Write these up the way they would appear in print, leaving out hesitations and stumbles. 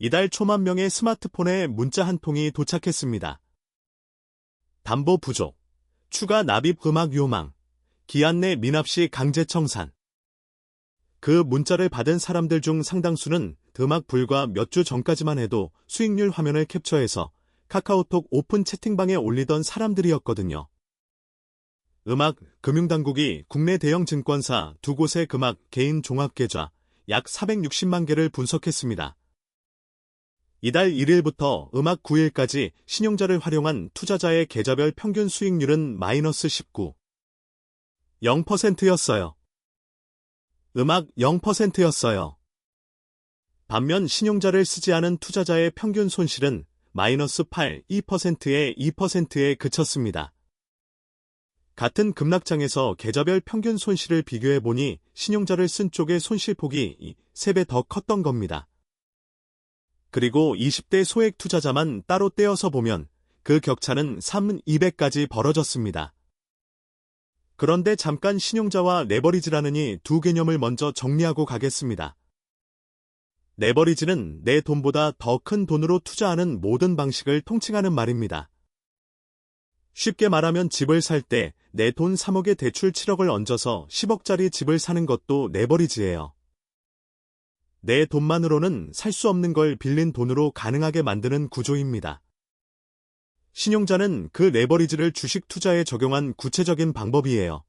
이달 초만 명의 스마트폰에 문자 한 통이 도착했습니다. 담보 부족, 추가 납입 음악 요망, 기한 내 미납시 강제 청산. 그 문자를 받은 사람들 중 상당수는 음악 불과 몇 주 전까지만 해도 수익률 화면을 캡처해서 카카오톡 오픈 채팅방에 올리던 사람들이었거든요. 음악 금융당국이 국내 대형 증권사 두 곳의 음악 개인 종합계좌 약 460만 개를 분석했습니다. 이달 1일부터 음악 9일까지 신용자를 활용한 투자자의 계좌별 평균 수익률은 마이너스 19. 0%였어요. 음악 0%였어요. 반면 신용자를 쓰지 않은 투자자의 평균 손실은 마이너스 8, 2%에 2%에 그쳤습니다. 같은 급락장에서 계좌별 평균 손실을 비교해보니 신용자를 쓴 쪽의 손실폭이 3배 더 컸던 겁니다. 그리고 20대 소액 투자자만 따로 떼어서 보면 그 격차는 3,200까지 벌어졌습니다. 그런데 잠깐 신용자와 레버리지라느니 두 개념을 먼저 정리하고 가겠습니다. 레버리지는 내 돈보다 더 큰 돈으로 투자하는 모든 방식을 통칭하는 말입니다. 쉽게 말하면 집을 살 때 내 돈 3억에 대출 7억을 얹어서 10억짜리 집을 사는 것도 레버리지예요. 내 돈만으로는 살 수 없는 걸 빌린 돈으로 가능하게 만드는 구조입니다. 신용자는 그 레버리지를 주식 투자에 적용한 구체적인 방법이에요.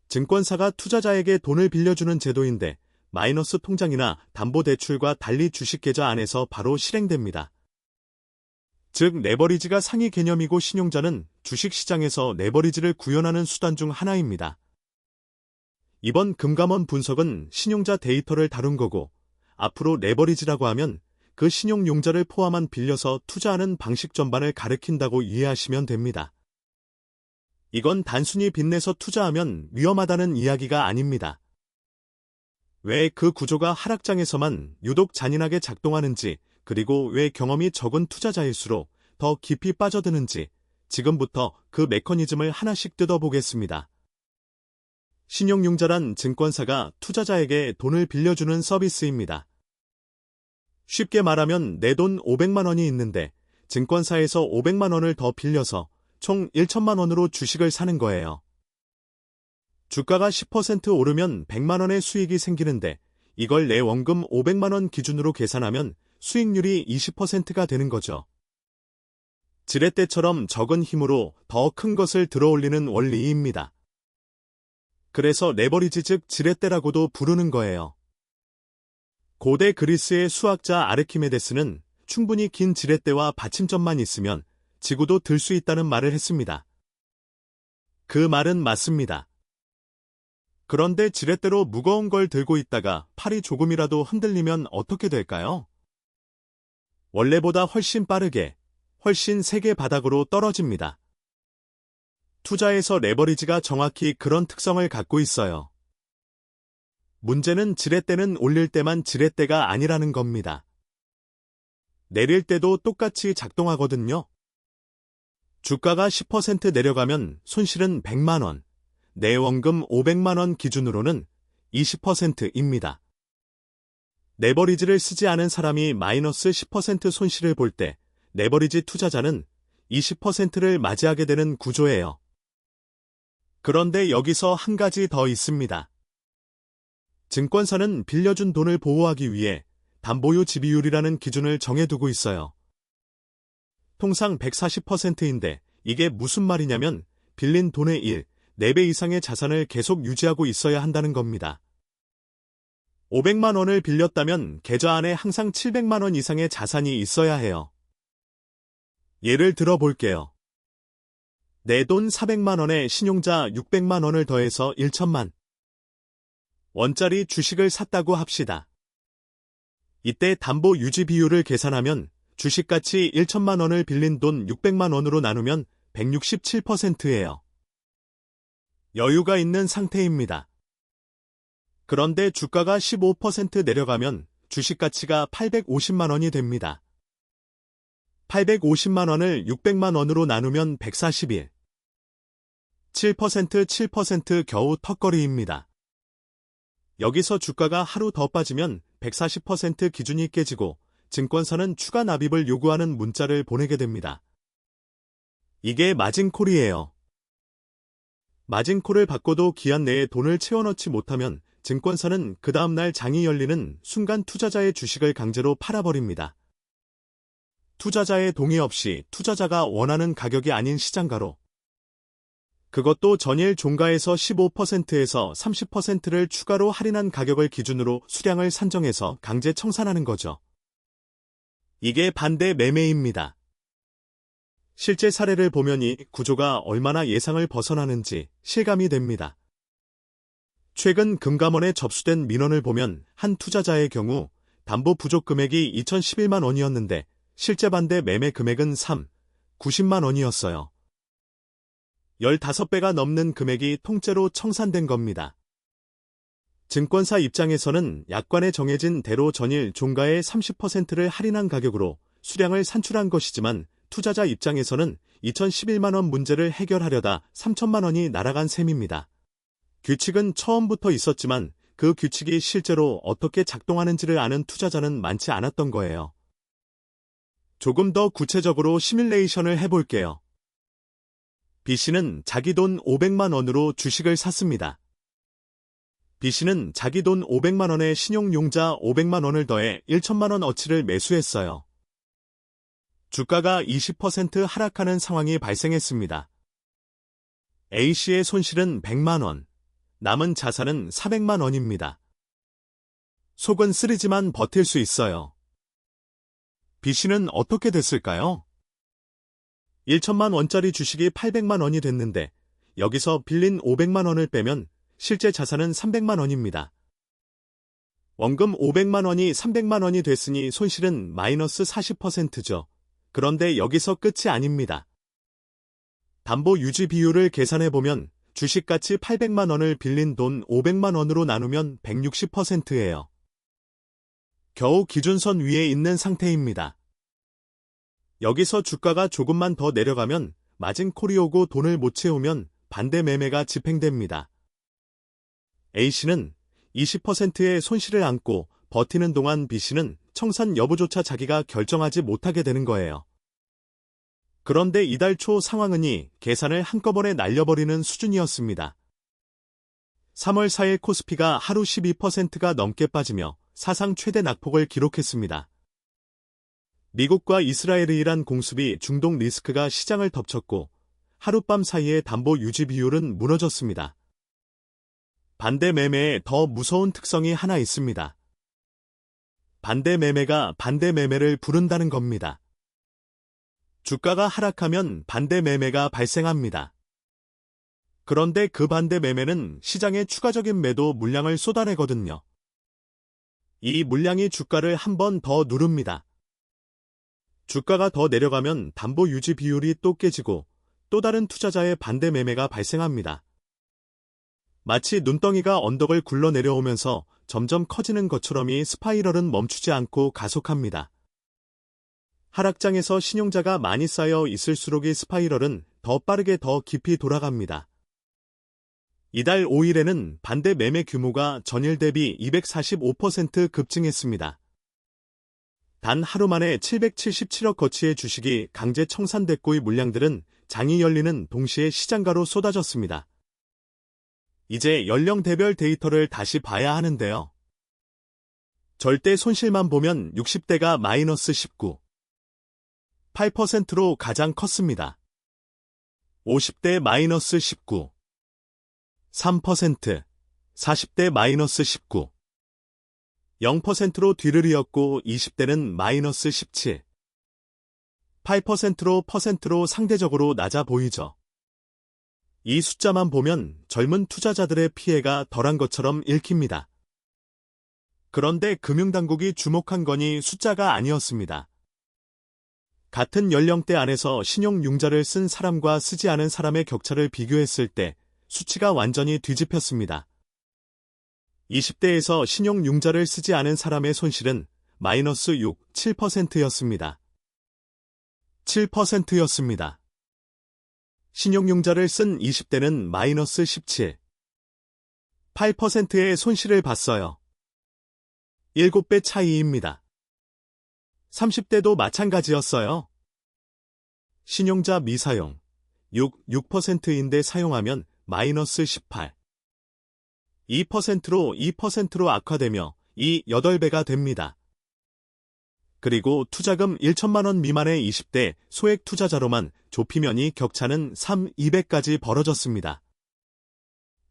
증권사가 투자자에게 돈을 빌려주는 제도인데 마이너스 통장이나 담보대출과 달리 주식계좌 안에서 바로 실행됩니다. 즉 레버리지가 상위 개념이고 신용자는 주식시장에서 레버리지를 구현하는 수단 중 하나입니다. 이번 금감원 분석은 신용자 데이터를 다룬 거고 앞으로 레버리지라고 하면 그 신용용자를 포함한 빌려서 투자하는 방식 전반을 가리킨다고 이해하시면 됩니다. 이건 단순히 빚내서 투자하면 위험하다는 이야기가 아닙니다. 왜 그 구조가 하락장에서만 유독 잔인하게 작동하는지 그리고 왜 경험이 적은 투자자일수록 더 깊이 빠져드는지 지금부터 그 메커니즘을 하나씩 뜯어보겠습니다. 신용융자란 증권사가 투자자에게 돈을 빌려주는 서비스입니다. 쉽게 말하면 내 돈 500만 원이 있는데 증권사에서 500만 원을 더 빌려서 총 1천만 원으로 주식을 사는 거예요. 주가가 10% 오르면 100만 원의 수익이 생기는데 이걸 내 원금 500만 원 기준으로 계산하면 수익률이 20%가 되는 거죠. 지렛대처럼 적은 힘으로 더 큰 것을 들어올리는 원리입니다. 그래서 레버리지 즉 지렛대라고도 부르는 거예요. 고대 그리스의 수학자 아르키메데스는 충분히 긴 지렛대와 받침점만 있으면 지구도 들 수 있다는 말을 했습니다. 그 말은 맞습니다. 그런데 지렛대로 무거운 걸 들고 있다가 팔이 조금이라도 흔들리면 어떻게 될까요? 원래보다 훨씬 빠르게, 훨씬 세게 바닥으로 떨어집니다. 투자에서 레버리지가 정확히 그런 특성을 갖고 있어요. 문제는 지렛대는 올릴 때만 지렛대가 아니라는 겁니다. 내릴 때도 똑같이 작동하거든요. 주가가 10% 내려가면 손실은 100만 원, 내 원금 500만 원 기준으로는 20%입니다. 레버리지를 쓰지 않은 사람이 마이너스 10% 손실을 볼 때 레버리지 투자자는 20%를 맞이하게 되는 구조예요. 그런데 여기서 한 가지 더 있습니다. 증권사는 빌려준 돈을 보호하기 위해 담보유 지비율이라는 기준을 정해두고 있어요. 통상 140%인데 이게 무슨 말이냐면 빌린 돈의 4배 이상의 자산을 계속 유지하고 있어야 한다는 겁니다. 500만 원을 빌렸다면 계좌 안에 항상 700만 원 이상의 자산이 있어야 해요. 예를 들어 볼게요. 내 돈 400만 원에 신용자 600만 원을 더해서 1천만 원짜리 주식을 샀다고 합시다. 이때 담보 유지 비율을 계산하면 주식가치 1천만 원을 빌린 돈 600만 원으로 나누면 167%예요. 여유가 있는 상태입니다. 그런데 주가가 15% 내려가면 주식 가치가 850만 원이 됩니다. 850만 원을 600만 원으로 나누면 141. 7% 겨우 턱걸이입니다. 여기서 주가가 하루 더 빠지면 140% 기준이 깨지고 증권사는 추가 납입을 요구하는 문자를 보내게 됩니다. 이게 마진콜이에요. 마진콜을 받고도 기한 내에 돈을 채워넣지 못하면 증권사는 그 다음날 장이 열리는 순간 투자자의 주식을 강제로 팔아버립니다. 투자자의 동의 없이 투자자가 원하는 가격이 아닌 시장가로. 그것도 전일 종가에서 15%에서 30%를 추가로 할인한 가격을 기준으로 수량을 산정해서 강제 청산하는 거죠. 이게 반대 매매입니다. 실제 사례를 보면 이 구조가 얼마나 예상을 벗어나는지 실감이 됩니다. 최근 금감원에 접수된 민원을 보면 한 투자자의 경우 담보 부족 금액이 2,011만 원이었는데 실제 반대 매매 금액은 90만 원이었어요. 15배가 넘는 금액이 통째로 청산된 겁니다. 증권사 입장에서는 약관에 정해진 대로 전일 종가의 30%를 할인한 가격으로 수량을 산출한 것이지만 투자자 입장에서는 2,011만 원 문제를 해결하려다 3천만 원이 날아간 셈입니다. 규칙은 처음부터 있었지만 그 규칙이 실제로 어떻게 작동하는지를 아는 투자자는 많지 않았던 거예요. 조금 더 구체적으로 시뮬레이션을 해볼게요. B씨는 자기 돈 500만 원으로 주식을 샀습니다. B씨는 자기 돈 500만 원에 신용융자 500만 원을 더해 1천만 원 어치를 매수했어요. 주가가 20% 하락하는 상황이 발생했습니다. A씨의 손실은 100만 원, 남은 자산은 400만 원입니다. 속은 쓰리지만 버틸 수 있어요. B씨는 어떻게 됐을까요? 1천만 원짜리 주식이 800만 원이 됐는데 여기서 빌린 500만 원을 빼면 실제 자산은 300만 원입니다. 원금 500만 원이 300만 원이 됐으니 손실은 마이너스 40%죠. 그런데 여기서 끝이 아닙니다. 담보 유지 비율을 계산해보면 주식가치 800만 원을 빌린 돈 500만 원으로 나누면 160%예요. 겨우 기준선 위에 있는 상태입니다. 여기서 주가가 조금만 더 내려가면 마진콜이 오고 돈을 못 채우면 반대 매매가 집행됩니다. A씨는 20%의 손실을 안고 버티는 동안 B씨는 청산 여부조차 자기가 결정하지 못하게 되는 거예요. 그런데 이달 초 상황은 이 계산을 한꺼번에 날려버리는 수준이었습니다. 3월 4일 코스피가 하루 12%가 넘게 빠지며 사상 최대 낙폭을 기록했습니다. 미국과 이스라엘의 이란 공습이 중동 리스크가 시장을 덮쳤고 하룻밤 사이에 담보 유지 비율은 무너졌습니다. 반대 매매에 더 무서운 특성이 하나 있습니다. 반대 매매가 반대 매매를 부른다는 겁니다. 주가가 하락하면 반대 매매가 발생합니다. 그런데 그 반대 매매는 시장에 추가적인 매도 물량을 쏟아내거든요. 이 물량이 주가를 한 번 더 누릅니다. 주가가 더 내려가면 담보 유지 비율이 또 깨지고 또 다른 투자자의 반대 매매가 발생합니다. 마치 눈덩이가 언덕을 굴러 내려오면서 점점 커지는 것처럼 이 스파이럴은 멈추지 않고 가속합니다. 하락장에서 신용자가 많이 쌓여 있을수록 이 스파이럴은 더 빠르게 더 깊이 돌아갑니다. 이달 5일에는 반대 매매 규모가 전일 대비 245% 급증했습니다. 단 하루 만에 777억 거치의 주식이 강제 청산됐고 이 물량들은 장이 열리는 동시에 시장가로 쏟아졌습니다. 이제 연령대별 데이터를 다시 봐야 하는데요. 절대 손실만 보면 60대가 마이너스 19, 8%로 가장 컸습니다. 50대 마이너스 19, 3%, 40대 마이너스 19, 0%로 뒤를 이었고 20대는 마이너스 17, 8%로 상대적으로 낮아 보이죠. 이 숫자만 보면 젊은 투자자들의 피해가 덜한 것처럼 읽힙니다. 그런데 금융당국이 주목한 건 이 숫자가 아니었습니다. 같은 연령대 안에서 신용융자를 쓴 사람과 쓰지 않은 사람의 격차를 비교했을 때 수치가 완전히 뒤집혔습니다. 20대에서 신용융자를 쓰지 않은 사람의 손실은 마이너스 6, 7%였습니다. 7%였습니다. 신용융자를 쓴 20대는 마이너스 17, 8%의 손실을 봤어요. 7배 차이입니다. 30대도 마찬가지였어요. 신용자 미사용 6%인데 사용하면 마이너스 18. 2%로 2%로 악화되며 이 8배가 됩니다. 그리고 투자금 1천만 원 미만의 20대 소액 투자자로만 좁히면 이 격차는 200까지 벌어졌습니다.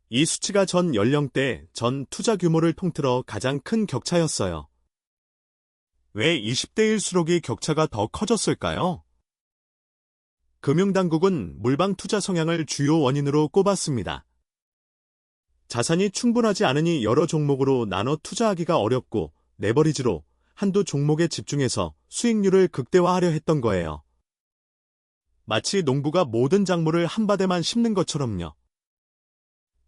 이 수치가 전 연령대, 전 투자 규모를 통틀어 가장 큰 격차였어요. 왜 20대일수록 이 격차가 더 커졌을까요? 금융당국은 물방 투자 성향을 주요 원인으로 꼽았습니다. 자산이 충분하지 않으니 여러 종목으로 나눠 투자하기가 어렵고 레버리지로 한두 종목에 집중해서 수익률을 극대화하려 했던 거예요. 마치 농부가 모든 작물을 한바대만 심는 것처럼요.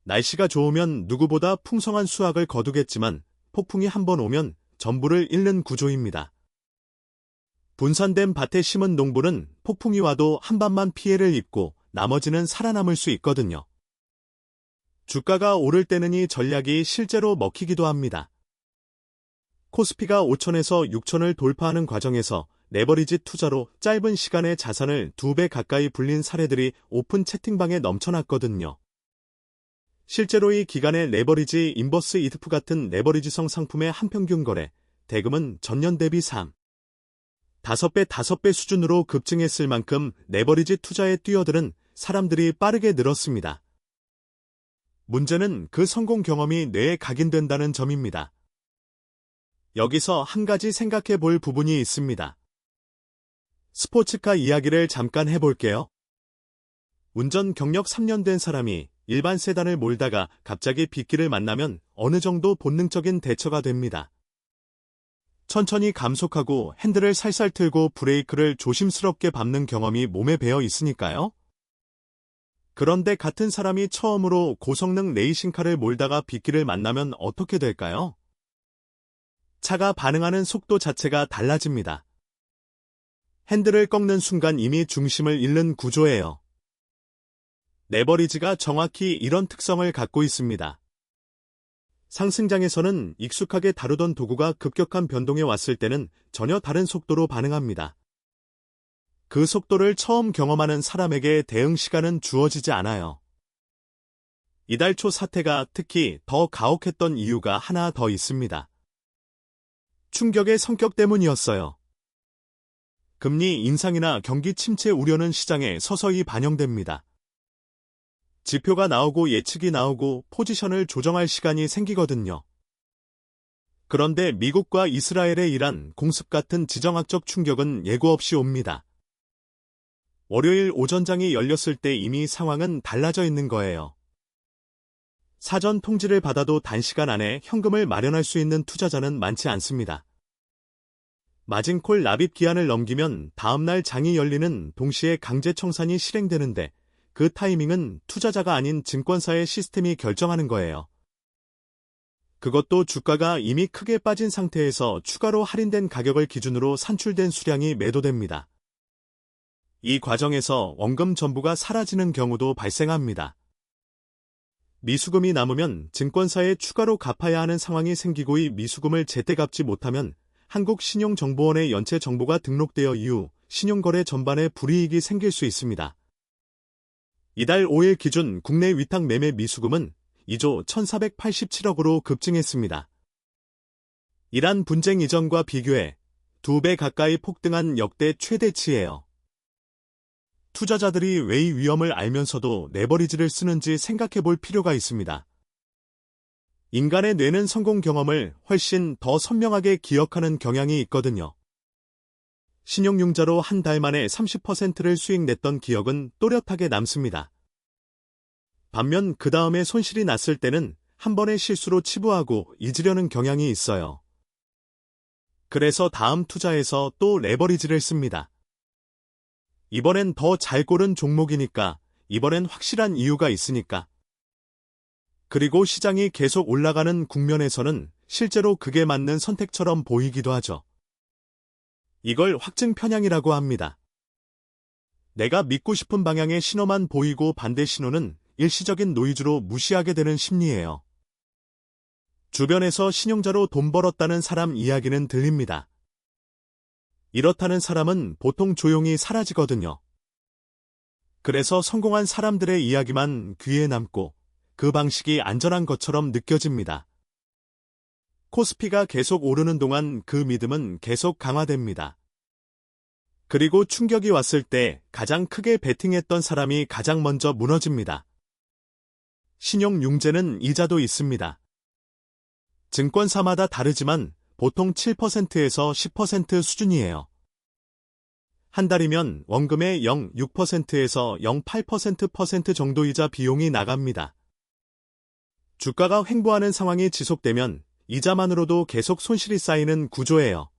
날씨가 좋으면 누구보다 풍성한 수확을 거두겠지만 폭풍이 한번 오면 전부를 잃는 구조입니다. 분산된 밭에 심은 농부는 폭풍이 와도 한반만 피해를 입고 나머지는 살아남을 수 있거든요. 주가가 오를 때는 이 전략이 실제로 먹히기도 합니다. 코스피가 5천에서 6천을 돌파하는 과정에서 레버리지 투자로 짧은 시간에 자산을 2배 가까이 불린 사례들이 오픈 채팅방에 넘쳐났거든요. 실제로 이 기간에 레버리지 인버스 ETF 같은 레버리지성 상품의 한평균 거래 대금은 전년 대비 5배 수준으로 급증했을 만큼 레버리지 투자에 뛰어드는 사람들이 빠르게 늘었습니다. 문제는 그 성공 경험이 뇌에 각인된다는 점입니다. 여기서 한 가지 생각해 볼 부분이 있습니다. 스포츠카 이야기를 잠깐 해볼게요. 운전 경력 3년 된 사람이 일반 세단을 몰다가 갑자기 빗길을 만나면 어느 정도 본능적인 대처가 됩니다. 천천히 감속하고 핸들을 살살 틀고 브레이크를 조심스럽게 밟는 경험이 몸에 배어 있으니까요. 그런데 같은 사람이 처음으로 고성능 레이싱카를 몰다가 빗길을 만나면 어떻게 될까요? 차가 반응하는 속도 자체가 달라집니다. 핸들을 꺾는 순간 이미 중심을 잃는 구조예요. 레버리지가 정확히 이런 특성을 갖고 있습니다. 상승장에서는 익숙하게 다루던 도구가 급격한 변동에 왔을 때는 전혀 다른 속도로 반응합니다. 그 속도를 처음 경험하는 사람에게 대응 시간은 주어지지 않아요. 이달 초 사태가 특히 더 가혹했던 이유가 하나 더 있습니다. 충격의 성격 때문이었어요. 금리 인상이나 경기 침체 우려는 시장에 서서히 반영됩니다. 지표가 나오고 예측이 나오고 포지션을 조정할 시간이 생기거든요. 그런데 미국과 이스라엘의 이란 공습 같은 지정학적 충격은 예고 없이 옵니다. 월요일 오전장이 열렸을 때 이미 상황은 달라져 있는 거예요. 사전 통지를 받아도 단시간 안에 현금을 마련할 수 있는 투자자는 많지 않습니다. 마진콜 납입 기한을 넘기면 다음날 장이 열리는 동시에 강제 청산이 실행되는데 그 타이밍은 투자자가 아닌 증권사의 시스템이 결정하는 거예요. 그것도 주가가 이미 크게 빠진 상태에서 추가로 할인된 가격을 기준으로 산출된 수량이 매도됩니다. 이 과정에서 원금 전부가 사라지는 경우도 발생합니다. 미수금이 남으면 증권사에 추가로 갚아야 하는 상황이 생기고 이 미수금을 제때 갚지 못하면 한국신용정보원에 연체 정보가 등록되어 이후 신용거래 전반에 불이익이 생길 수 있습니다. 이달 5일 기준 국내 위탁 매매 미수금은 2조 1,487억으로 급증했습니다. 이란 분쟁 이전과 비교해 2배 가까이 폭등한 역대 최대치예요. 투자자들이 왜 이 위험을 알면서도 레버리지를 쓰는지 생각해 볼 필요가 있습니다. 인간의 뇌는 성공 경험을 훨씬 더 선명하게 기억하는 경향이 있거든요. 신용융자로 한 달 만에 30%를 수익 냈던 기억은 또렷하게 남습니다. 반면 그 다음에 손실이 났을 때는 한 번의 실수로 치부하고 잊으려는 경향이 있어요. 그래서 다음 투자에서 또 레버리지를 씁니다. 이번엔 더 잘 고른 종목이니까, 이번엔 확실한 이유가 있으니까. 그리고 시장이 계속 올라가는 국면에서는 실제로 그게 맞는 선택처럼 보이기도 하죠. 이걸 확증 편향이라고 합니다. 내가 믿고 싶은 방향의 신호만 보이고 반대 신호는 일시적인 노이즈로 무시하게 되는 심리예요. 주변에서 신용자로 돈 벌었다는 사람 이야기는 들립니다. 이렇다는 사람은 보통 조용히 사라지거든요. 그래서 성공한 사람들의 이야기만 귀에 남고 그 방식이 안전한 것처럼 느껴집니다. 코스피가 계속 오르는 동안 그 믿음은 계속 강화됩니다. 그리고 충격이 왔을 때 가장 크게 베팅했던 사람이 가장 먼저 무너집니다. 신용융제는 이자도 있습니다. 증권사마다 다르지만 보통 7%에서 10% 수준이에요. 한 달이면 원금의 0.6%에서 0.8% 정도 이자 비용이 나갑니다. 주가가 횡보하는 상황이 지속되면 이자만으로도 계속 손실이 쌓이는 구조예요.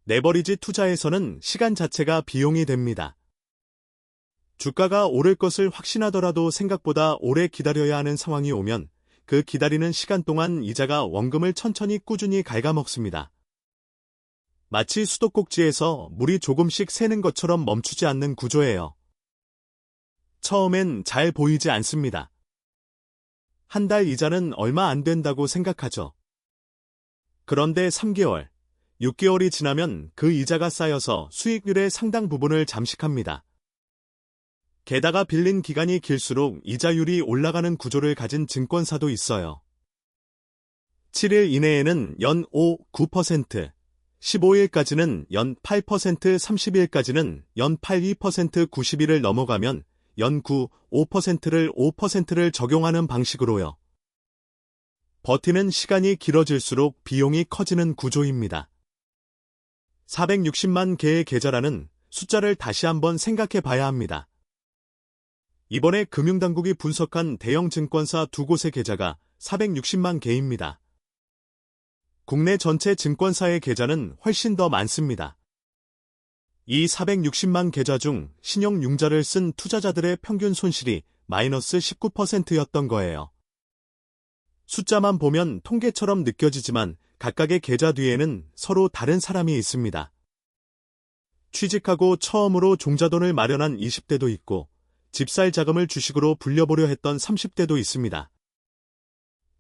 레버리지 투자에서는 시간 자체가 비용이 됩니다. 주가가 오를 것을 확신하더라도 생각보다 오래 기다려야 하는 상황이 오면 그 기다리는 시간 동안 이자가 원금을 천천히 꾸준히 갉아먹습니다. 마치 수도꼭지에서 물이 조금씩 새는 것처럼 멈추지 않는 구조예요. 처음엔 잘 보이지 않습니다. 한 달 이자는 얼마 안 된다고 생각하죠. 그런데 3개월, 6개월이 지나면 그 이자가 쌓여서 수익률의 상당 부분을 잠식합니다. 게다가 빌린 기간이 길수록 이자율이 올라가는 구조를 가진 증권사도 있어요. 7일 이내에는 연 5, 9%, 15일까지는 연 8%, 30일까지는 연 8, 2%, 90일을 넘어가면 연 9, 5%를 5%를 적용하는 방식으로요. 버티는 시간이 길어질수록 비용이 커지는 구조입니다. 460만 개의 계좌라는 숫자를 다시 한번 생각해 봐야 합니다. 이번에 금융당국이 분석한 대형 증권사 두 곳의 계좌가 460만 개입니다. 국내 전체 증권사의 계좌는 훨씬 더 많습니다. 이 460만 계좌 중 신용융자를 쓴 투자자들의 평균 손실이 마이너스 19%였던 거예요. 숫자만 보면 통계처럼 느껴지지만 각각의 계좌 뒤에는 서로 다른 사람이 있습니다. 취직하고 처음으로 종자돈을 마련한 20대도 있고 집 살 자금을 주식으로 불려보려 했던 30대도 있습니다.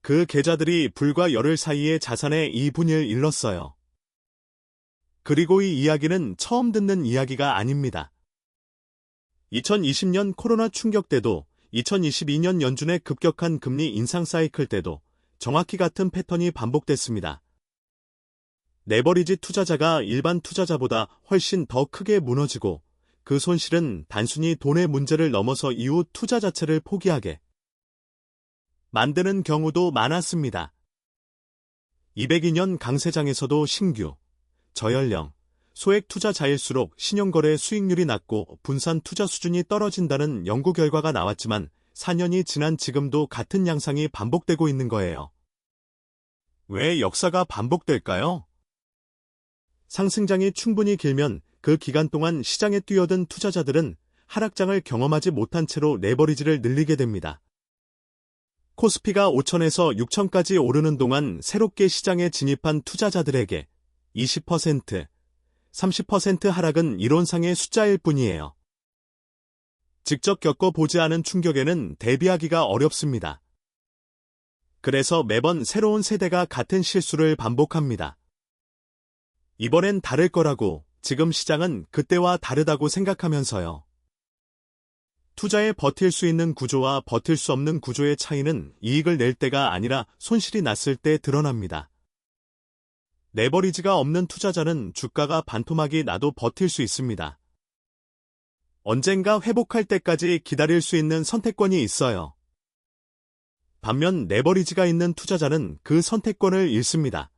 그 계좌들이 불과 열흘 사이에 자산의 2분의 1 잃었어요. 그리고 이 이야기는 처음 듣는 이야기가 아닙니다. 2020년 코로나 충격 때도 2022년 연준의 급격한 금리 인상 사이클 때도 정확히 같은 패턴이 반복됐습니다. 레버리지 투자자가 일반 투자자보다 훨씬 더 크게 무너지고 그 손실은 단순히 돈의 문제를 넘어서 이후 투자 자체를 포기하게 만드는 경우도 많았습니다. 202년 강세장에서도 신규, 저연령, 소액 투자자일수록 신용거래 수익률이 낮고 분산 투자 수준이 떨어진다는 연구 결과가 나왔지만 4년이 지난 지금도 같은 양상이 반복되고 있는 거예요. 왜 역사가 반복될까요? 상승장이 충분히 길면 그 기간 동안 시장에 뛰어든 투자자들은 하락장을 경험하지 못한 채로 레버리지를 늘리게 됩니다. 코스피가 5천에서 6천까지 오르는 동안 새롭게 시장에 진입한 투자자들에게 20%, 30% 하락은 이론상의 숫자일 뿐이에요. 직접 겪어보지 않은 충격에는 대비하기가 어렵습니다. 그래서 매번 새로운 세대가 같은 실수를 반복합니다. 이번엔 다를 거라고, 지금 시장은 그때와 다르다고 생각하면서요. 투자에 버틸 수 있는 구조와 버틸 수 없는 구조의 차이는 이익을 낼 때가 아니라 손실이 났을 때 드러납니다. 레버리지가 없는 투자자는 주가가 반토막이 나도 버틸 수 있습니다. 언젠가 회복할 때까지 기다릴 수 있는 선택권이 있어요. 반면 레버리지가 있는 투자자는 그 선택권을 잃습니다.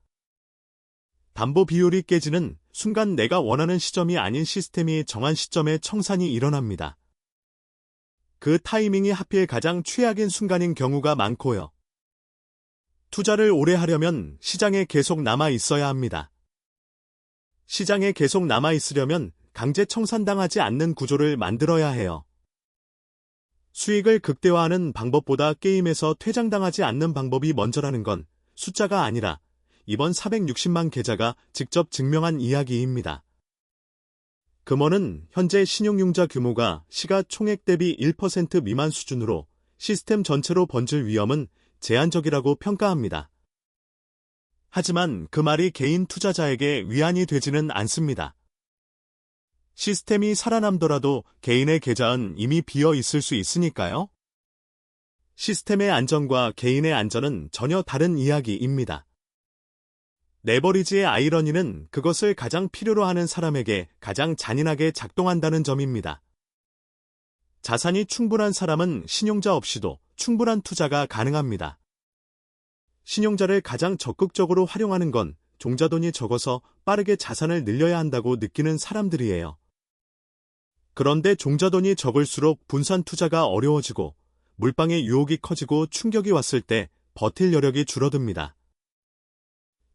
담보 비율이 깨지는 순간 내가 원하는 시점이 아닌 시스템이 정한 시점에 청산이 일어납니다. 그 타이밍이 하필 가장 최악인 순간인 경우가 많고요. 투자를 오래 하려면 시장에 계속 남아 있어야 합니다. 시장에 계속 남아 있으려면 강제 청산당하지 않는 구조를 만들어야 해요. 수익을 극대화하는 방법보다 게임에서 퇴장당하지 않는 방법이 먼저라는 건 숫자가 아니라 이번 460만 계좌가 직접 증명한 이야기입니다. 금원은 현재 신용융자 규모가 시가총액 대비 1% 미만 수준으로 시스템 전체로 번질 위험은 제한적이라고 평가합니다. 하지만 그 말이 개인 투자자에게 위안이 되지는 않습니다. 시스템이 살아남더라도 개인의 계좌는 이미 비어 있을 수 있으니까요. 시스템의 안전과 개인의 안전은 전혀 다른 이야기입니다. 레버리지의 아이러니는 그것을 가장 필요로 하는 사람에게 가장 잔인하게 작동한다는 점입니다. 자산이 충분한 사람은 신용자 없이도 충분한 투자가 가능합니다. 신용자를 가장 적극적으로 활용하는 건 종자돈이 적어서 빠르게 자산을 늘려야 한다고 느끼는 사람들이에요. 그런데 종자돈이 적을수록 분산 투자가 어려워지고 물방의 유혹이 커지고 충격이 왔을 때 버틸 여력이 줄어듭니다.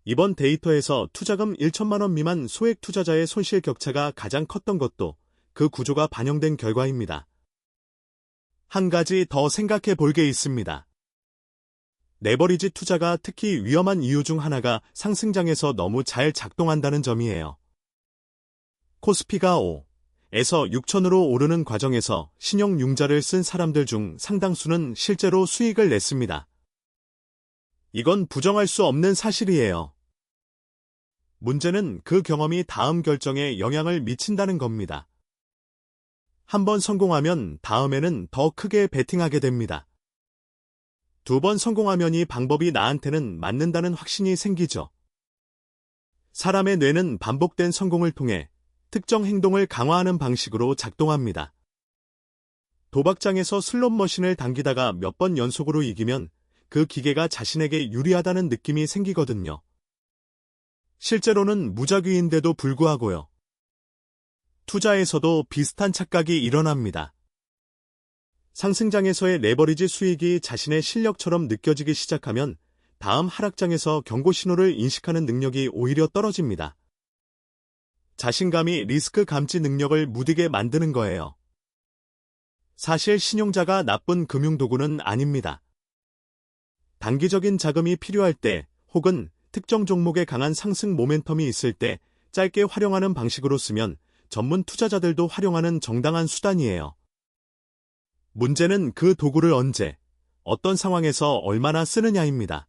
이번 데이터에서 투자금 1천만 원 미만 소액 투자자의 손실 격차가 가장 컸던 것도 그 구조가 반영된 결과입니다. 한 가지 더 생각해 볼 게 있습니다. 레버리지 투자가 특히 위험한 이유 중 하나가 상승장에서 너무 잘 작동한다는 점이에요. 코스피가 5에서 6천으로 오르는 과정에서 신용융자를 쓴 사람들 중 상당수는 실제로 수익을 냈습니다. 이건 부정할 수 없는 사실이에요. 문제는 그 경험이 다음 결정에 영향을 미친다는 겁니다. 한번 성공하면 다음에는 더 크게 베팅하게 됩니다. 두 번 성공하면 이 방법이 나한테는 맞는다는 확신이 생기죠. 사람의 뇌는 반복된 성공을 통해 특정 행동을 강화하는 방식으로 작동합니다. 도박장에서 슬롯머신을 당기다가 몇 번 연속으로 이기면 그 기계가 자신에게 유리하다는 느낌이 생기거든요. 실제로는 무작위인데도 불구하고요. 투자에서도 비슷한 착각이 일어납니다. 상승장에서의 레버리지 수익이 자신의 실력처럼 느껴지기 시작하면 다음 하락장에서 경고 신호를 인식하는 능력이 오히려 떨어집니다. 자신감이 리스크 감지 능력을 무디게 만드는 거예요. 사실 신용자가 나쁜 금융도구는 아닙니다. 단기적인 자금이 필요할 때 혹은 특정 종목에 강한 상승 모멘텀이 있을 때 짧게 활용하는 방식으로 쓰면 전문 투자자들도 활용하는 정당한 수단이에요. 문제는 그 도구를 언제, 어떤 상황에서 얼마나 쓰느냐입니다.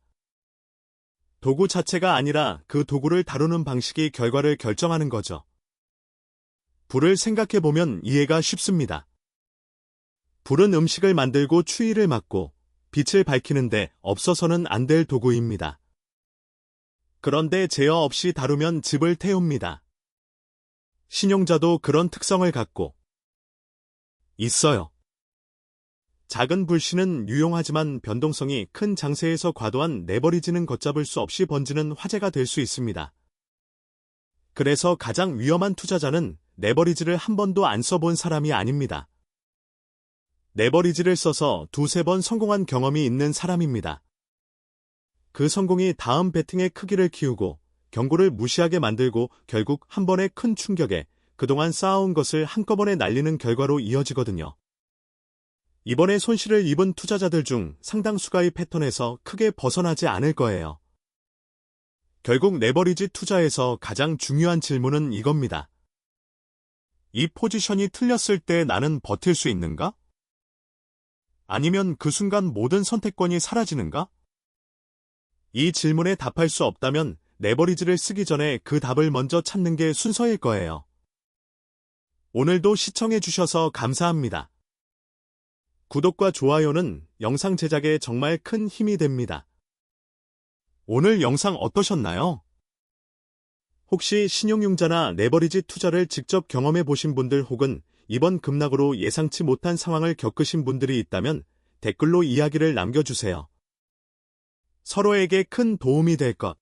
도구 자체가 아니라 그 도구를 다루는 방식이 결과를 결정하는 거죠. 불을 생각해보면 이해가 쉽습니다. 불은 음식을 만들고 추위를 막고 빛을 밝히는데 없어서는 안 될 도구입니다. 그런데 제어 없이 다루면 집을 태웁니다. 신용자도 그런 특성을 갖고 있어요. 작은 불씨는 유용하지만 변동성이 큰 장세에서 과도한 레버리지는 걷잡을 수 없이 번지는 화재가 될 수 있습니다. 그래서 가장 위험한 투자자는 레버리지를 한 번도 안 써본 사람이 아닙니다. 레버리지를 써서 두세 번 성공한 경험이 있는 사람입니다. 그 성공이 다음 베팅의 크기를 키우고 경고를 무시하게 만들고 결국 한 번의 큰 충격에 그동안 쌓아온 것을 한꺼번에 날리는 결과로 이어지거든요. 이번에 손실을 입은 투자자들 중 상당수가 이 패턴에서 크게 벗어나지 않을 거예요. 결국 레버리지 투자에서 가장 중요한 질문은 이겁니다. 이 포지션이 틀렸을 때 나는 버틸 수 있는가? 아니면 그 순간 모든 선택권이 사라지는가? 이 질문에 답할 수 없다면 레버리지를 쓰기 전에 그 답을 먼저 찾는 게 순서일 거예요. 오늘도 시청해주셔서 감사합니다. 구독과 좋아요는 영상 제작에 정말 큰 힘이 됩니다. 오늘 영상 어떠셨나요? 혹시 신용융자나 레버리지 투자를 직접 경험해 보신 분들 혹은 이번 급락으로 예상치 못한 상황을 겪으신 분들이 있다면 댓글로 이야기를 남겨주세요. 서로에게 큰 도움이 될 것